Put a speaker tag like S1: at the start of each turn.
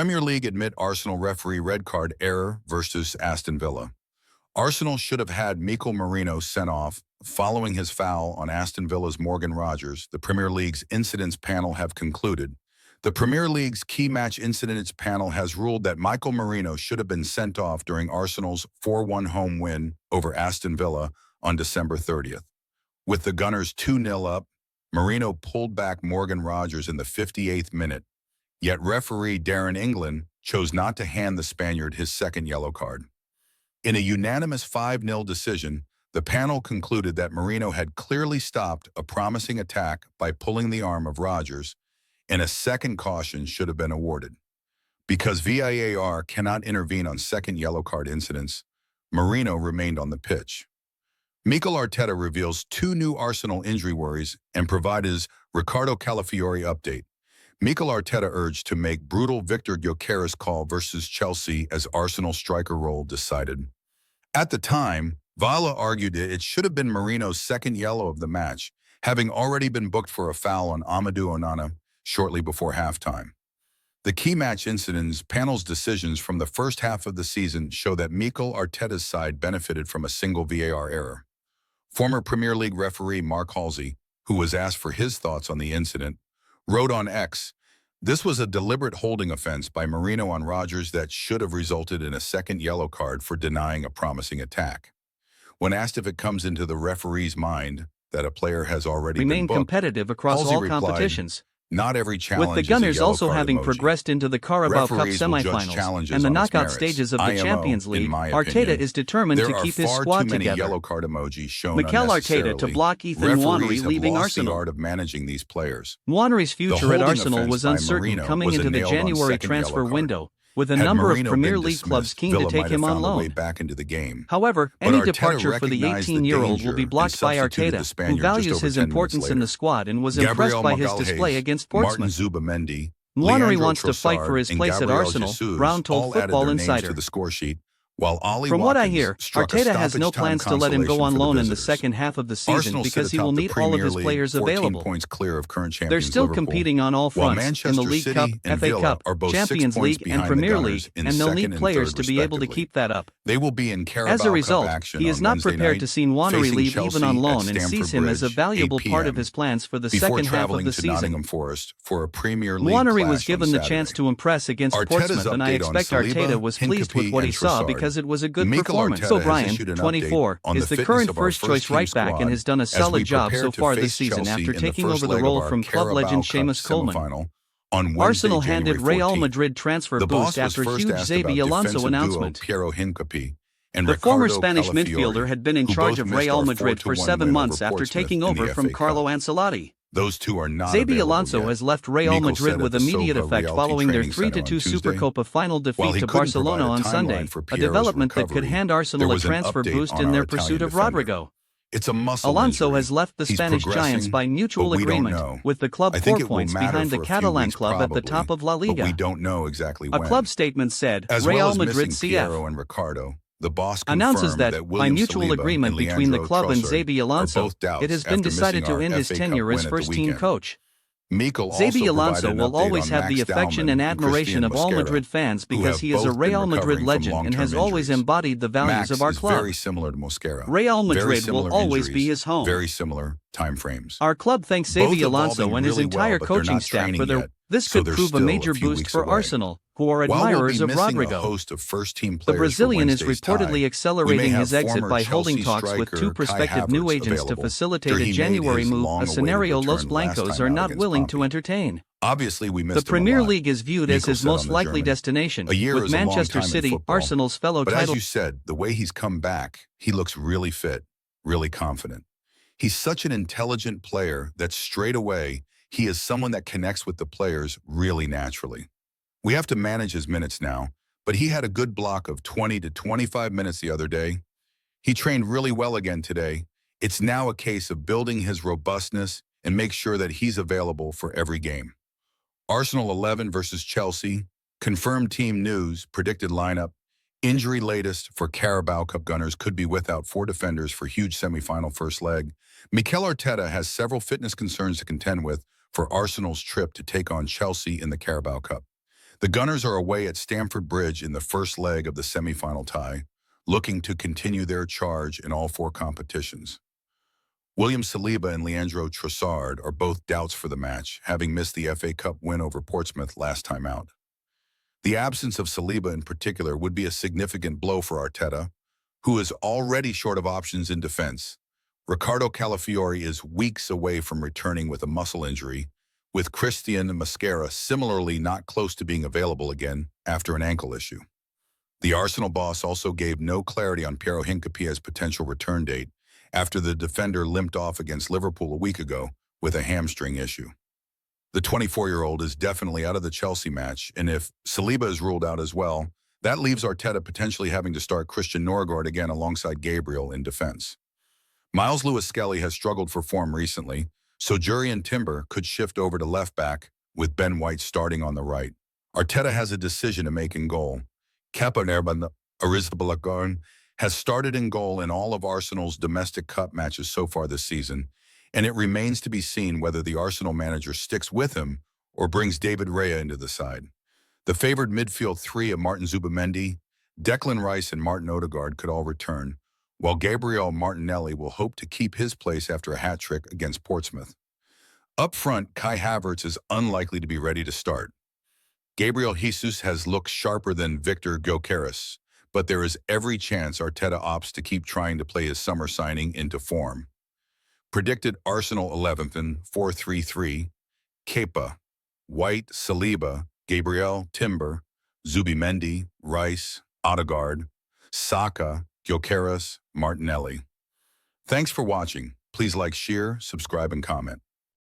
S1: Premier League admit Arsenal referee red card error versus Aston Villa. Arsenal should have had Mikel Merino sent off following his foul on Aston Villa's Morgan Rogers. The Premier League's incidents panel have concluded. The Premier League's key match incidents panel has ruled that Mikel Merino should have been sent off during Arsenal's 4-1 home win over Aston Villa on December 30th. With the Gunners 2-0 up, Merino pulled back Morgan Rogers in the 58th minute. Yet referee Darren England chose not to hand the Spaniard his second yellow card. In a unanimous 5-0 decision, the panel concluded that Merino had clearly stopped a promising attack by pulling the arm of Rogers, and a second caution should have been awarded. Because VAR cannot intervene on second yellow card incidents, Merino remained on the pitch. Mikel Arteta reveals 2 new Arsenal injury worries and provides his Ricardo Calafiori update. Mikel Arteta urged to make brutal Victor Gyökeres call versus Chelsea as Arsenal striker role decided. At the time, Valla argued that it should have been Merino's second yellow of the match, having already been booked for a foul on Amadou Onana shortly before halftime. The key match incidents panel's decisions from the first half of the season show that Mikel Arteta's side benefited from a single VAR error. Former Premier League referee Mark Halsey, who was asked for his thoughts on the incident, wrote on X, "This was a deliberate holding offense by Merino on Rogers that should have resulted in a second yellow card for denying a promising attack." When asked if it comes into the referee's mind that a player has already
S2: remain
S1: been booked,
S2: competitive across
S1: Halsey
S2: all
S1: replied,
S2: competitions.
S1: "Not every challenge
S2: With the
S1: is a
S2: Gunners
S1: yellow
S2: also
S1: card
S2: having
S1: emoji.
S2: progressed into the Carabao Cup
S1: Referees will judge
S2: semi-finals
S1: challenges
S2: and the
S1: on its
S2: knockout
S1: merits.
S2: stages of the
S1: IMO,
S2: Champions
S1: in
S2: League,
S1: my
S2: Arteta
S1: opinion,
S2: is determined
S1: there
S2: to
S1: are
S2: keep his
S1: far
S2: squad
S1: too many
S2: together.
S1: yellow card emojis shown
S2: Mikel Arteta
S1: unnecessarily.
S2: to block Ethan
S1: Referees
S2: Nwaneri
S1: have
S2: leaving
S1: lost
S2: Arsenal.
S1: the art of managing these players.
S2: Nwaneri's future at
S1: holding
S2: Arsenal
S1: offense
S2: was
S1: by
S2: uncertain
S1: Merino
S2: coming
S1: was a
S2: into the
S1: nailed-on
S2: January
S1: second
S2: transfer
S1: yellow card.
S2: window, with a
S1: Had
S2: number
S1: Merino
S2: of Premier
S1: been
S2: League clubs
S1: dismissed,
S2: keen to
S1: Villa
S2: take
S1: might
S2: him
S1: have
S2: on
S1: found a way
S2: loan.
S1: back into the game.
S2: However,
S1: But
S2: any
S1: Arteta
S2: departure for the
S1: recognized the
S2: 18-year-old will be
S1: danger
S2: blocked
S1: and
S2: by
S1: substituted the
S2: Arteta,
S1: Spaniard
S2: who
S1: just
S2: values
S1: over
S2: his
S1: 10 minutes
S2: importance in
S1: later.
S2: the squad and was
S1: Gabriel
S2: impressed by his
S1: Magalhaes,
S2: display against
S1: Martin
S2: Portsmouth.
S1: Zubamendi,
S2: Nwaneri
S1: Leandro
S2: wants to fight for
S1: Trossard,
S2: his
S1: and
S2: place at
S1: Gabriel
S2: Arsenal,
S1: Jesus
S2: Brown told
S1: all added
S2: Football
S1: their names
S2: Insider.
S1: to the score sheet, while Ollie
S2: From what I
S1: Watkins
S2: hear,
S1: struck a
S2: Arteta has no
S1: stoppage-time
S2: plans to let him go on
S1: consolation for
S2: loan
S1: the
S2: in the
S1: visitors.
S2: second half of the season
S1: Arsenal sit
S2: because he
S1: atop
S2: will
S1: the
S2: need all of
S1: Premier
S2: his
S1: League,
S2: players
S1: 14
S2: available.
S1: points clear of current champions
S2: They're still
S1: Liverpool,
S2: competing on all
S1: while
S2: fronts in
S1: Manchester
S2: the League
S1: City
S2: Cup,
S1: and
S2: FA
S1: Villa
S2: Cup,
S1: are both 6
S2: Champions
S1: points
S2: League, and
S1: behind the
S2: Premier
S1: Gunners
S2: League,
S1: in
S2: and they'll
S1: second
S2: need
S1: and
S2: players
S1: third,
S2: to be able to
S1: respectively.
S2: keep that up.
S1: They will be in Carabao
S2: As a result,
S1: Cup action
S2: he is
S1: on
S2: not
S1: Wednesday
S2: prepared
S1: night,
S2: to see Nwaneri
S1: facing
S2: leave
S1: Chelsea
S2: even on
S1: at
S2: loan and
S1: Stamford
S2: sees him as a
S1: Bridge,
S2: valuable
S1: 8
S2: part of
S1: p.m.
S2: his plans for the
S1: before
S2: second half of
S1: traveling
S2: the
S1: to
S2: season.
S1: Nottingham Forest for a Premier League
S2: Nwaneri was
S1: clash
S2: given
S1: on
S2: the
S1: Saturday.
S2: chance to impress against
S1: Arteta's
S2: Portsmouth, and I
S1: update on
S2: expect
S1: Saliba,
S2: Arteta was pleased with
S1: Hincapie,
S2: what he
S1: and
S2: saw
S1: Trossard.
S2: because it was a good
S1: Mikel
S2: performance.
S1: Arteta
S2: So
S1: has
S2: Brian,
S1: issued an
S2: 24,
S1: update on
S2: is
S1: the
S2: the
S1: fitness
S2: current
S1: of our
S2: first-choice
S1: first-team
S2: right-back
S1: squad
S2: and has done a
S1: as we
S2: solid job
S1: prepare
S2: so
S1: to
S2: far this
S1: face
S2: season
S1: Chelsea
S2: after
S1: in the
S2: taking
S1: first
S2: over the
S1: leg of
S2: role
S1: our
S2: from club
S1: Carabao
S2: legend
S1: Cup
S2: Seamus Coleman.
S1: semifinal on Wednesday,
S2: Arsenal handed
S1: January
S2: Real
S1: 14th.
S2: Madrid transfer
S1: The boss
S2: boost
S1: was
S2: after
S1: first
S2: huge
S1: asked about
S2: Xabi Alonso
S1: defensive
S2: announcement.
S1: duo Piero Hincapie and
S2: The former
S1: Ricardo
S2: Spanish
S1: Calafiori,
S2: midfielder had been in
S1: who
S2: charge
S1: both
S2: of
S1: missed
S2: Real
S1: our
S2: Madrid for
S1: 4-1
S2: 7
S1: win
S2: months
S1: over
S2: after
S1: Portsmouth
S2: taking
S1: in
S2: over
S1: the
S2: from
S1: FA
S2: Carlo
S1: Cup.
S2: Ancelotti.
S1: Those two are not
S2: Xabi
S1: available
S2: Alonso
S1: yet.
S2: has left Real
S1: Mikel
S2: Madrid
S1: said
S2: with
S1: at the
S2: immediate
S1: Silva
S2: effect
S1: Realty
S2: following their
S1: Training Center on
S2: 3-2
S1: Tuesday.
S2: Supercopa final
S1: While
S2: defeat
S1: he
S2: to
S1: couldn't
S2: Barcelona
S1: provide a
S2: on
S1: timeline
S2: Sunday,
S1: for
S2: a
S1: Piero's
S2: development that could
S1: recovery,
S2: hand
S1: there
S2: Arsenal a
S1: was an
S2: transfer
S1: update
S2: boost
S1: on
S2: in
S1: our
S2: their
S1: Italian
S2: pursuit of
S1: defender.
S2: Rodrygo.
S1: It's a muscle
S2: Alonso
S1: injury.
S2: has left the
S1: He's
S2: Spanish Giants
S1: progressing,
S2: by mutual
S1: but we don't
S2: agreement,
S1: know.
S2: with the club
S1: I
S2: 4
S1: think it will
S2: points
S1: matter
S2: behind the
S1: for a few
S2: Catalan
S1: weeks
S2: club at the
S1: probably,
S2: top of La
S1: but we
S2: Liga.
S1: don't know exactly
S2: A
S1: when.
S2: club statement said,
S1: As
S2: Real
S1: well as
S2: Madrid
S1: missing
S2: CF
S1: Piero and Ricardo, the boss
S2: announces
S1: confirmed
S2: that,
S1: William
S2: by mutual
S1: Saliba
S2: agreement
S1: and
S2: between the
S1: Leandro
S2: club and
S1: Trossard
S2: Xabi
S1: are
S2: Alonso,
S1: both doubts
S2: it has been
S1: after
S2: decided
S1: missing
S2: to
S1: our
S2: end his
S1: FA Cup
S2: tenure
S1: win
S2: as
S1: at the
S2: first-team
S1: weekend.
S2: coach.
S1: Mikel also
S2: Xabi Alonso
S1: provided an
S2: will
S1: update
S2: always
S1: on
S2: have the
S1: Max
S2: affection
S1: Dalman
S2: and admiration of all
S1: Christian
S2: Madrid
S1: Mosquera,
S2: fans
S1: who
S2: because
S1: have
S2: he is a
S1: both been
S2: Real Madrid
S1: recovering from
S2: legend and has
S1: long-term
S2: always
S1: injuries.
S2: embodied the values
S1: Max
S2: of our
S1: is
S2: club.
S1: very similar to Mosquera.
S2: Real
S1: Very
S2: Madrid
S1: similar
S2: will always
S1: injuries,
S2: be his home.
S1: Very similar time frames.
S2: Our club thanks
S1: Both
S2: Xabi Alonso
S1: evolving
S2: and his
S1: really
S2: entire
S1: well, but they're
S2: coaching
S1: not
S2: staff
S1: training
S2: for their.
S1: yet,
S2: This
S1: so
S2: could
S1: they're
S2: prove a
S1: still
S2: major
S1: a few
S2: boost
S1: weeks
S2: for
S1: away.
S2: Arsenal, who are
S1: While we'll
S2: admirers
S1: be
S2: of
S1: missing a
S2: Rodrygo.
S1: host of first-team
S2: The
S1: players
S2: Brazilian
S1: for
S2: is
S1: Wednesday's
S2: reportedly
S1: tie, we
S2: accelerating
S1: may
S2: his
S1: have
S2: exit
S1: former
S2: by holding
S1: Chelsea
S2: talks with
S1: striker
S2: 2
S1: Kai
S2: prospective new
S1: Havertz
S2: agents to
S1: available
S2: facilitate
S1: after
S2: a
S1: he made
S2: January
S1: his
S2: move, a
S1: long-awaited
S2: scenario
S1: return
S2: Los Blancos
S1: last
S2: are
S1: time out
S2: not
S1: against
S2: willing to
S1: Pompey.
S2: entertain.
S1: Obviously, we missed
S2: The
S1: him a
S2: Premier
S1: lot.
S2: League is viewed as
S1: Mikel
S2: his
S1: said on
S2: most
S1: the
S2: likely
S1: German.
S2: destination,
S1: A year
S2: with
S1: is a long
S2: Manchester
S1: time in
S2: City,
S1: football.
S2: Arsenal's fellow
S1: But as
S2: title.
S1: you said, the way he's come back, he looks really fit, really confident. He's such an intelligent player that straight away, he is someone that connects with the players really naturally. We have to manage his minutes now, but he had a good block of 20 to 25 minutes the other day. He trained really well again today. It's now a case of building his robustness and make sure that he's available for every game. Arsenal 11 versus Chelsea, confirmed team news, predicted lineup, injury latest for Carabao Cup Gunners could be without 4 defenders for huge semi-final first leg. Mikel Arteta has several fitness concerns to contend with for Arsenal's trip to take on Chelsea in the Carabao Cup. The Gunners are away at Stamford Bridge in the first leg of the semi-final tie, looking to continue their charge in all four competitions. William Saliba and Leandro Trossard are both doubts for the match, having missed the FA Cup win over Portsmouth last time out. The absence of Saliba in particular would be a significant blow for Arteta, who is already short of options in defense. Ricardo Calafiori is weeks away from returning with a muscle injury, with Christian Mascara similarly not close to being available again after an ankle issue. The Arsenal boss also gave no clarity on Piero Hincapie's potential return date after the defender limped off against Liverpool a week ago with a hamstring issue. The 24-year-old is definitely out of the Chelsea match, and if Saliba is ruled out as well, that leaves Arteta potentially having to start Christian Norgard again alongside Gabriel in defense. Miles Lewis-Skelly has struggled for form recently, so Jurrien Timber could shift over to left back with Ben White starting on the right. Arteta has a decision to make in goal. Kepa Arrizabalagarn has started in goal in all of Arsenal's domestic cup matches so far this season, and it remains to be seen whether the Arsenal manager sticks with him or brings David Raya into the side. The favored midfield three of Martin Zubimendi, Declan Rice, and Martin Odegaard could all return, while Gabriel Martinelli will hope to keep his place after a hat-trick against Portsmouth. Up front, Kai Havertz is unlikely to be ready to start. Gabriel Jesus has looked sharper than Victor Gyökeres, but there is every chance Arteta opts to keep trying to play his summer signing into form. Predicted Arsenal 11th 4-3-3, Kepa, White, Saliba, Gabriel, Timber, Zubimendi, Rice, Odegaard, Saka, Gyökeres, Martinelli. Thanks for watching. Please like, share, subscribe, and comment.